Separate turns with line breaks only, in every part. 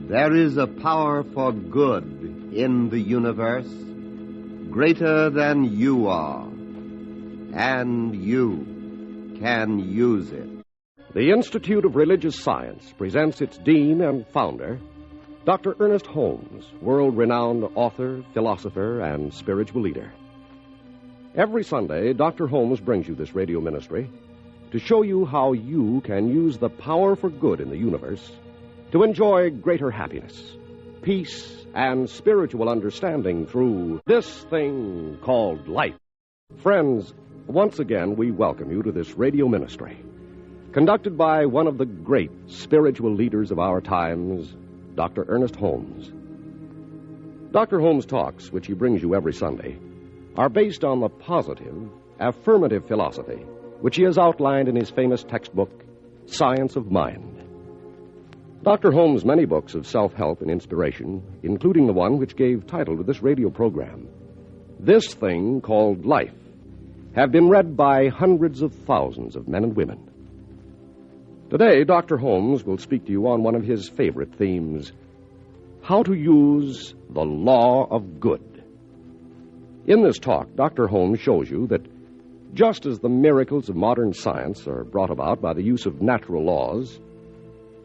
There is a power for good in the universe greater than you are, and you can use it.
The Institute of Religious Science presents its dean and founder, Dr. Ernest Holmes, world-renowned author, philosopher, and spiritual leader. Every Sunday, Dr. Holmes brings you this radio ministry to show you how you can use the power for good in the universe to enjoy greater happiness, peace, and spiritual understanding through this thing called life. Friends, once again, we welcome you to this radio ministry, conducted by one of the great spiritual leaders of our times, Dr. Ernest Holmes. Dr. Holmes' talks, which he brings you every Sunday, are based on the positive, affirmative philosophy which he has outlined in his famous textbook, Science of Mind. Dr. Holmes' many books of self-help and inspiration, including the one which gave title to this radio program, This Thing Called Life, have been read by hundreds of thousands of men and women. Today, Dr. Holmes will speak to you on one of his favorite themes, how to use the law of good. In this talk, Dr. Holmes shows you that just as the miracles of modern science are brought about by the use of natural laws,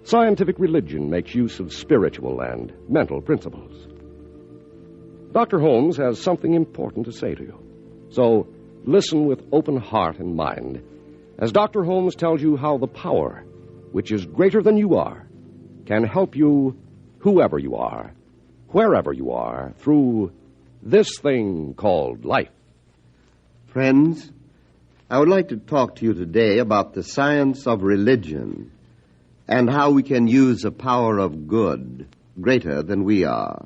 scientific religion makes use of spiritual and mental principles. Dr. Holmes has something important to say to you, so listen with open heart and mind as Dr. Holmes tells you how the power, which is greater than you are, can help you, whoever you are, wherever you are, through this thing called life.
Friends, I would like to talk to you today about the science of religion and how we can use a power of good greater than we are.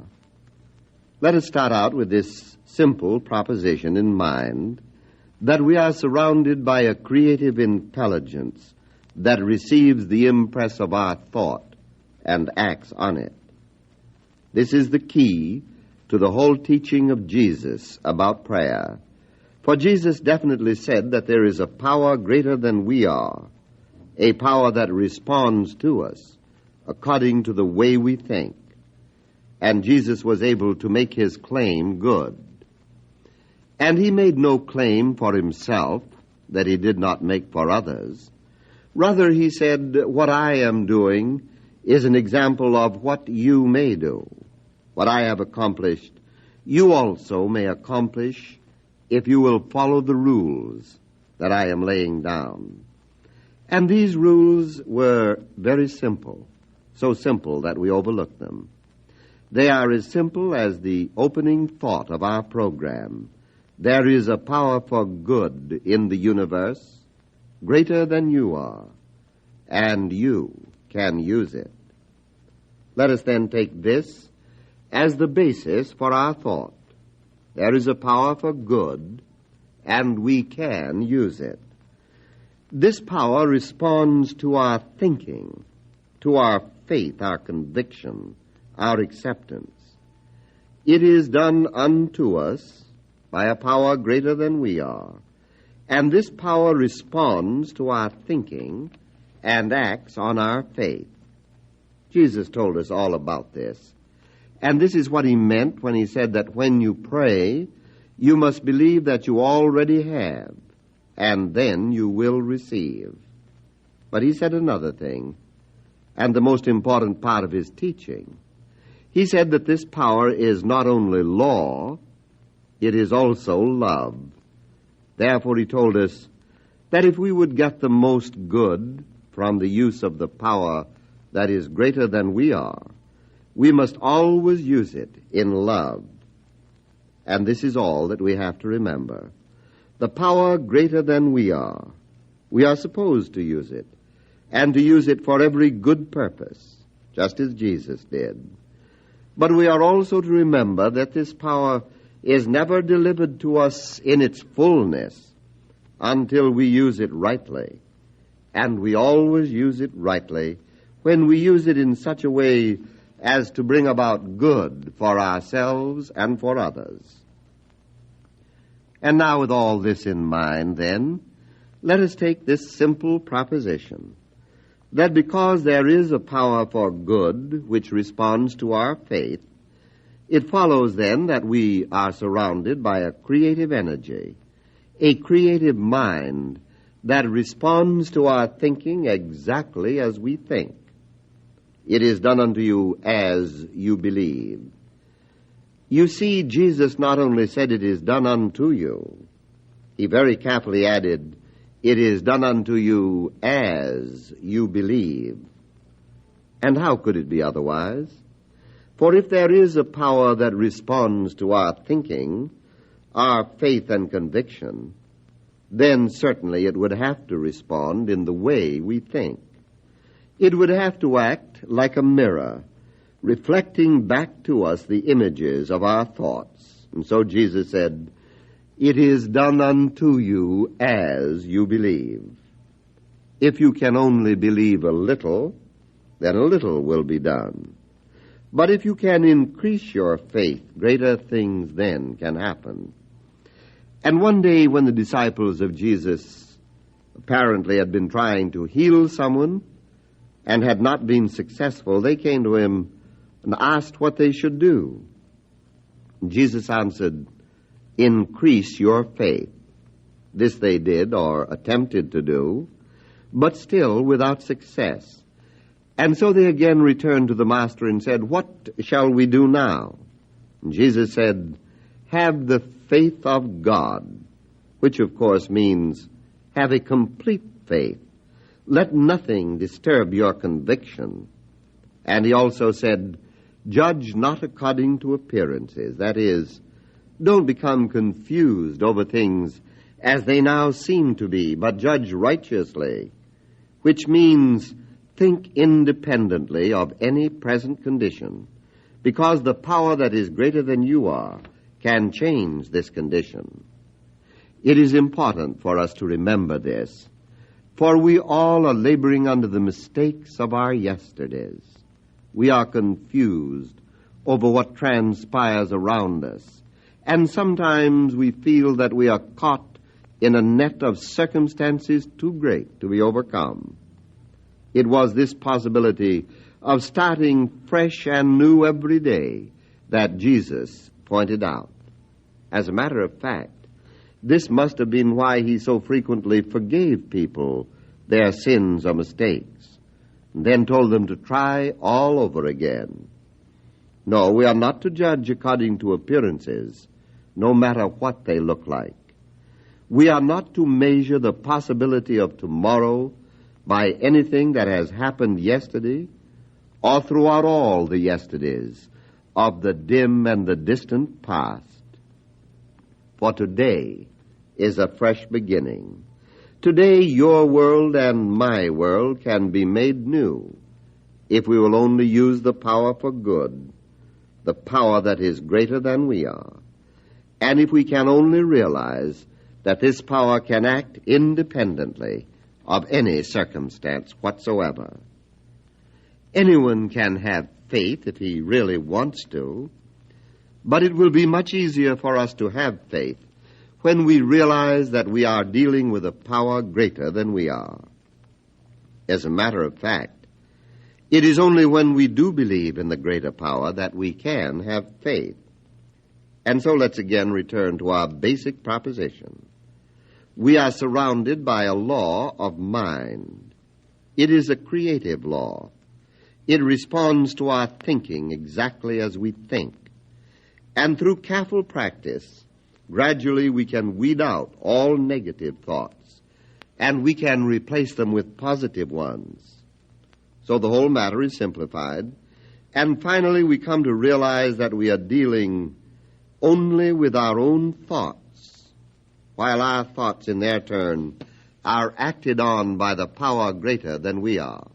Let us start out with this simple proposition in mind that we are surrounded by a creative intelligence that receives the impress of our thought and acts on it. This is the key to the whole teaching of Jesus about prayer. For Jesus definitely said that there is a power greater than we are, a power that responds to us according to the way we think. And Jesus was able to make his claim good. And he made no claim for himself that he did not make for others. Rather, he said, what I am doing is an example of what you may do. What I have accomplished, you also may accomplish if you will follow the rules that I am laying down. And these rules were very simple, so simple that we overlook them. They are as simple as the opening thought of our program. There is a power for good in the universe greater than you are, and you can use it. Let us then take this as the basis for our thought. There is a power for good, and we can use it. This power responds to our thinking, to our faith, our conviction, our acceptance. It is done unto us by a power greater than we are, and this power responds to our thinking and acts on our faith. Jesus told us all about this. And this is what he meant when he said that when you pray, you must believe that you already have, and then you will receive. But he said another thing, and the most important part of his teaching. He said that this power is not only law, it is also love. Therefore, he told us that if we would get the most good from the use of the power that is greater than we are, we must always use it in love. And this is all that we have to remember. The power greater than we are supposed to use it, and to use it for every good purpose, just as Jesus did. But we are also to remember that this power is never delivered to us in its fullness until we use it rightly. And we always use it rightly when we use it in such a way as to bring about good for ourselves and for others. And now, with all this in mind, then, let us take this simple proposition that because there is a power for good which responds to our faith, it follows then that we are surrounded by a creative energy, a creative mind that responds to our thinking exactly as we think. It is done unto you as you believe. You see, Jesus not only said it is done unto you, he very carefully added, it is done unto you as you believe. And how could it be otherwise? For if there is a power that responds to our thinking, our faith and conviction, then certainly it would have to respond in the way we think. It would have to act like a mirror, reflecting back to us the images of our thoughts. And so Jesus said, it is done unto you as you believe. If you can only believe a little, then a little will be done. But if you can increase your faith, greater things then can happen. And one day when the disciples of Jesus apparently had been trying to heal someone and had not been successful, they came to him and asked what they should do. And Jesus answered, increase your faith. This they did, or attempted to do, but still without success. And so they again returned to the master and said, what shall we do now? And Jesus said, have the faith of God, which of course means have a complete faith. Let nothing disturb your conviction. And he also said, judge not according to appearances. That is, don't become confused over things as they now seem to be, but judge righteously, which means think independently of any present condition, because the power that is greater than you are can change this condition. It is important for us to remember this, for we all are laboring under the mistakes of our yesterdays. We are confused over what transpires around us, and sometimes we feel that we are caught in a net of circumstances too great to be overcome. It was this possibility of starting fresh and new every day that Jesus pointed out. As a matter of fact, this must have been why he so frequently forgave people their sins or mistakes, and then told them to try all over again. No, we are not to judge according to appearances, no matter what they look like. We are not to measure the possibility of tomorrow by anything that has happened yesterday or throughout all the yesterdays of the dim and the distant past. For today is a fresh beginning. Today your world and my world can be made new if we will only use the power for good, the power that is greater than we are, and if we can only realize that this power can act independently of any circumstance whatsoever. Anyone can have faith if he really wants to, but it will be much easier for us to have faith when we realize that we are dealing with a power greater than we are. As a matter of fact, it is only when we do believe in the greater power that we can have faith. And so let's again return to our basic proposition. We are surrounded by a law of mind. It is a creative law. It responds to our thinking exactly as we think. And through careful practice, gradually we can weed out all negative thoughts, and we can replace them with positive ones. So the whole matter is simplified, and finally we come to realize that we are dealing only with our own thoughts, while our thoughts in their turn are acted on by the power greater than we are.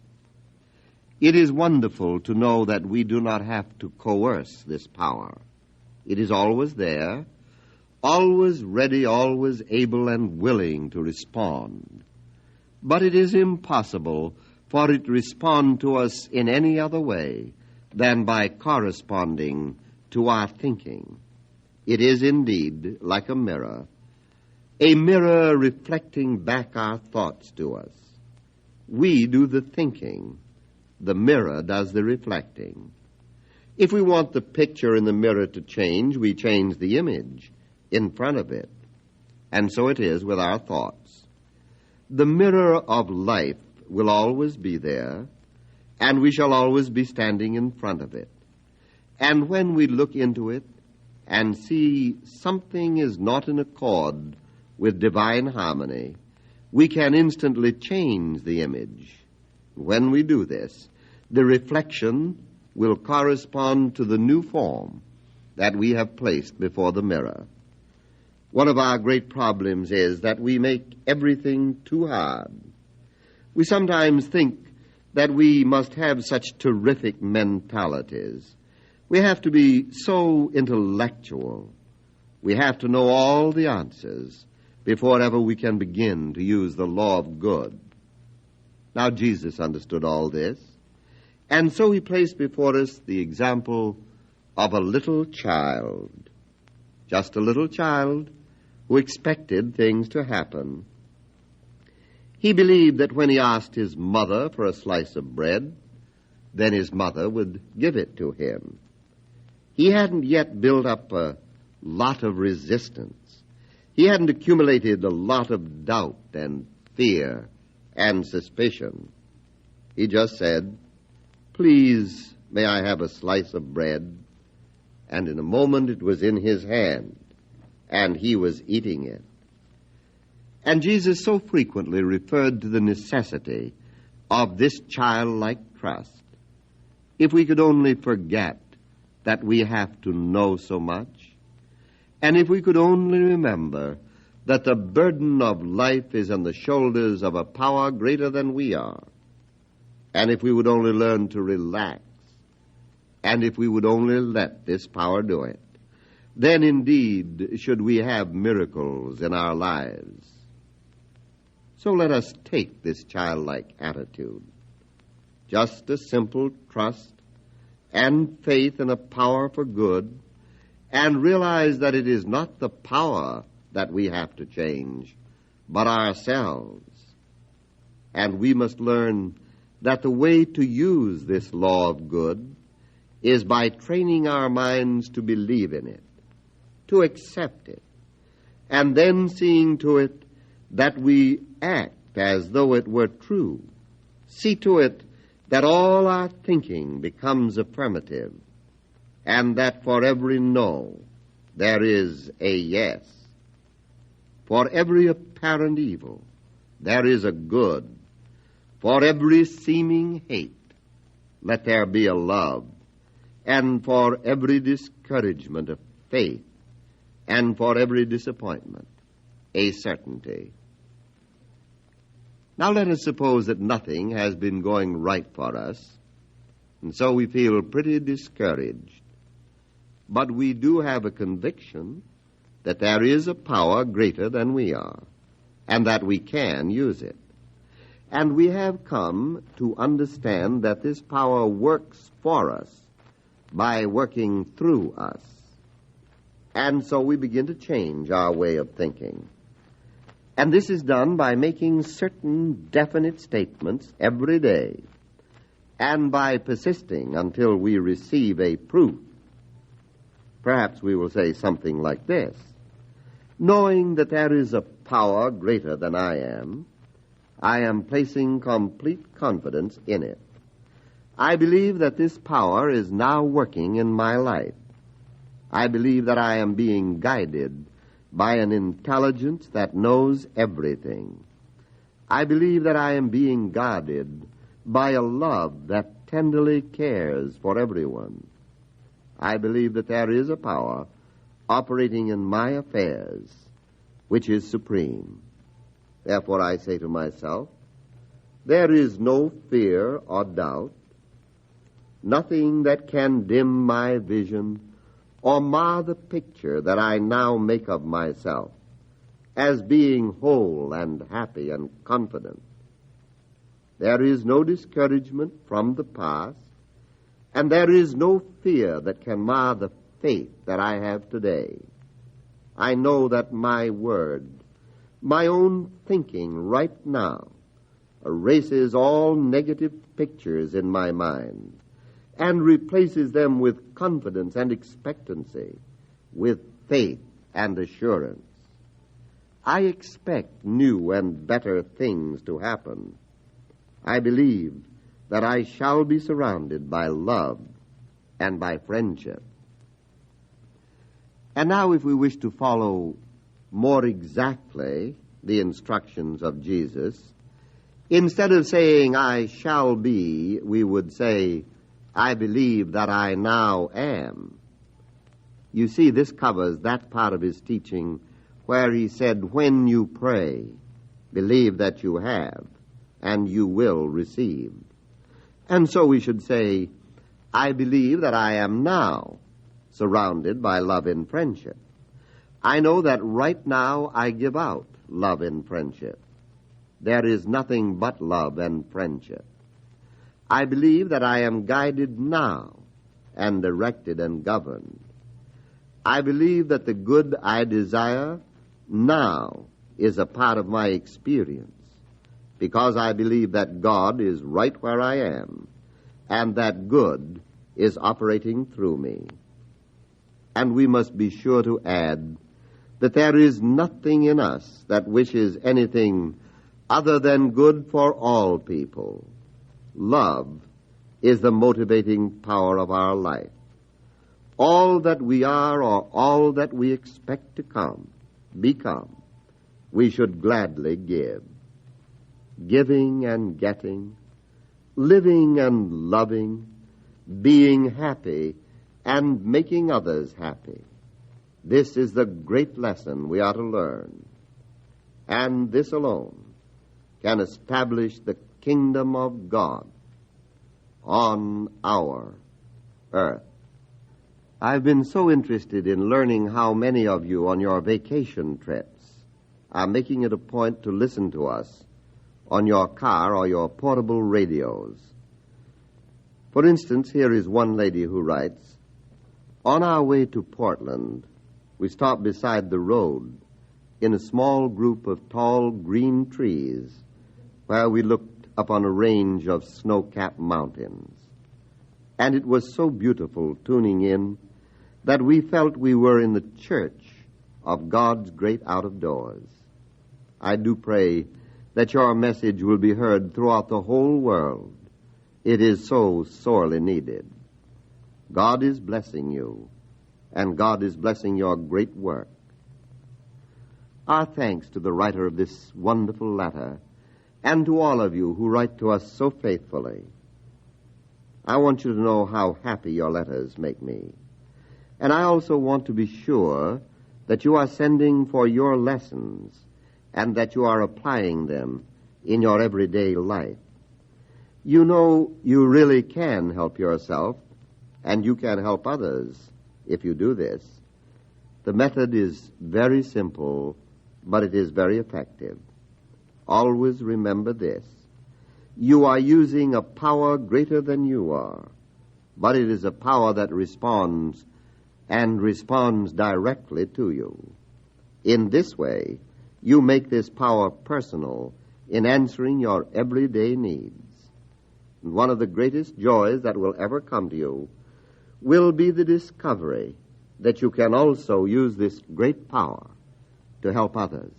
It is wonderful to know that we do not have to coerce this power. It is always there, always ready, always able and willing to respond. But it is impossible for it to respond to us in any other way than by corresponding to our thinking. It is indeed like a mirror reflecting back our thoughts to us. We do the thinking. The mirror does the reflecting. If we want the picture in the mirror to change, we change the image in front of it. And so it is with our thoughts. The mirror of life will always be there, and we shall always be standing in front of it. And when we look into it and see something is not in accord with divine harmony, we can instantly change the image. When we do this, the reflection will correspond to the new form that we have placed before the mirror. One of our great problems is that we make everything too hard. We sometimes think that we must have such terrific mentalities. We have to be so intellectual. We have to know all the answers before ever we can begin to use the law of good. Now, Jesus understood all this, and so he placed before us the example of a little child, just a little child who expected things to happen. He believed that when he asked his mother for a slice of bread, then his mother would give it to him. He hadn't yet built up a lot of resistance. He hadn't accumulated a lot of doubt and fear and suspicion. He just said, "Please, may I have a slice of bread?" And in a moment it was in his hand, and he was eating it. And Jesus so frequently referred to the necessity of this childlike trust. If we could only forget that we have to know so much, and if we could only remember that the burden of life is on the shoulders of a power greater than we are, and if we would only learn to relax, and if we would only let this power do it, then indeed should we have miracles in our lives. So let us take this childlike attitude, just a simple trust and faith in a power for good, and realize that it is not the power that we have to change, but ourselves. And we must learn that the way to use this law of good is by training our minds to believe in it, to accept it, and then seeing to it that we act as though it were true. See to it that all our thinking becomes affirmative, and that for every no, there is a yes. For every apparent evil, there is a good. For every seeming hate, let there be a love. And for every discouragement, a faith. And for every disappointment, a certainty. Now let us suppose that nothing has been going right for us, and so we feel pretty discouraged. But we do have a conviction that there is a power greater than we are, and that we can use it. And we have come to understand that this power works for us by working through us. And so we begin to change our way of thinking. And this is done by making certain definite statements every day, and by persisting until we receive a proof. Perhaps we will say something like this: knowing that there is a power greater than I am placing complete confidence in it. I believe that this power is now working in my life. I believe that I am being guided by an intelligence that knows everything. I believe that I am being guarded by a love that tenderly cares for everyone. I believe that there is a power operating in my affairs which is supreme. Therefore I say to myself, there is no fear or doubt, nothing that can dim my vision or mar the picture that I now make of myself as being whole and happy and confident. There is no discouragement from the past, and there is no fear that can mar the faith that I have today. I know that my word, my own thinking right now, erases all negative pictures in my mind and replaces them with confidence and expectancy, with faith and assurance. I expect new and better things to happen. I believe that I shall be surrounded by love and by friendship. And now, if we wish to follow more exactly the instructions of Jesus, instead of saying, I shall be, we would say, I believe that I now am. You see, this covers that part of his teaching where he said, when you pray, believe that you have, and you will receive. And so we should say, I believe that I am now surrounded by love and friendship. I know that right now I give out love and friendship. There is nothing but love and friendship. I believe that I am guided now and directed and governed. I believe that the good I desire now is a part of my experience, because I believe that God is right where I am and that good is operating through me. And we must be sure to add that there is nothing in us that wishes anything other than good for all people. Love is the motivating power of our life. All that we are or all that we expect to become, we should gladly give. Giving and getting, living and loving, being happy and making others happy. This is the great lesson we are to learn. And this alone can establish the kingdom of God on our earth. I've been so interested in learning how many of you on your vacation trips are making it a point to listen to us on your car or your portable radios. For instance, here is one lady who writes, on our way to Portland, we stopped beside the road in a small group of tall green trees where we looked up on a range of snow-capped mountains. And it was so beautiful tuning in that we felt we were in the church of God's great out-of-doors. I do pray that your message will be heard throughout the whole world. It is so sorely needed. God is blessing you, and God is blessing your great work. Our thanks to the writer of this wonderful letter, and to all of you who write to us so faithfully. I want you to know how happy your letters make me. And I also want to be sure that you are sending for your lessons and that you are applying them in your everyday life. You know you really can help yourself, and you can help others if you do this. The method is very simple, but it is very effective. Always remember this. You are using a power greater than you are, but it is a power that responds directly to you. In this way, you make this power personal in answering your everyday needs. And one of the greatest joys that will ever come to you will be the discovery that you can also use this great power to help others.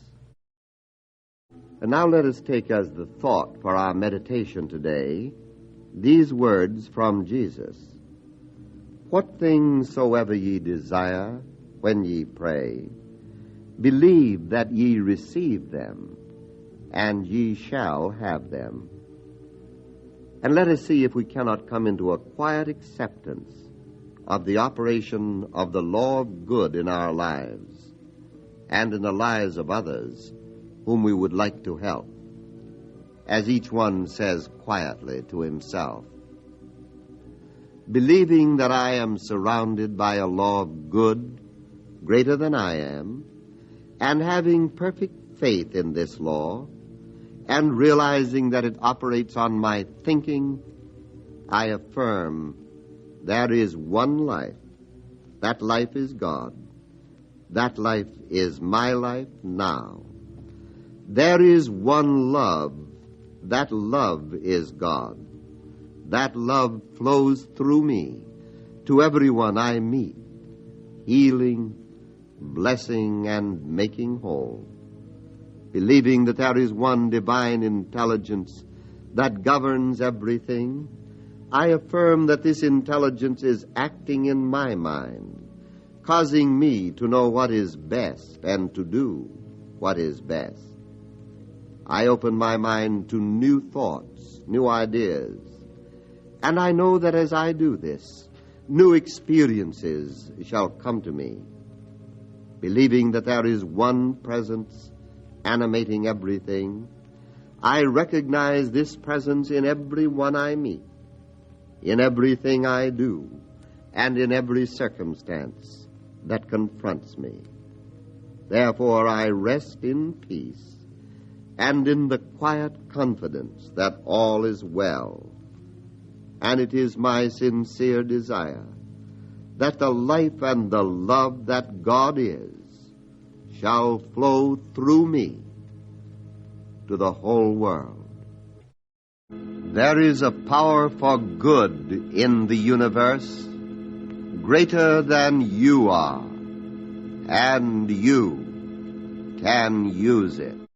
And now let us take as the thought for our meditation today these words from Jesus. What things soever ye desire when ye pray, believe that ye receive them, and ye shall have them. And let us see if we cannot come into a quiet acceptance of the operation of the law of good in our lives and in the lives of others whom we would like to help, as each one says quietly to himself, believing that I am surrounded by a law of good greater than I am, and having perfect faith in this law, and realizing that it operates on my thinking, I affirm there is one life. That life is God. That life is my life now. There is one love. that love is God. That love flows through me to everyone I meet, healing, blessing, and making whole. Believing that there is one divine intelligence that governs everything, I affirm that this intelligence is acting in my mind, causing me to know what is best and to do what is best. I open my mind to new thoughts, new ideas, and I know that as I do this, new experiences shall come to me. Believing that there is one presence animating everything, I recognize this presence in everyone I meet, in everything I do, and in every circumstance that confronts me. Therefore, I rest in peace and in the quiet confidence that all is well. And it is my sincere desire that the life and the love that God is shall flow through me to the whole world. There is a power for good in the universe greater than you are, and you can use it.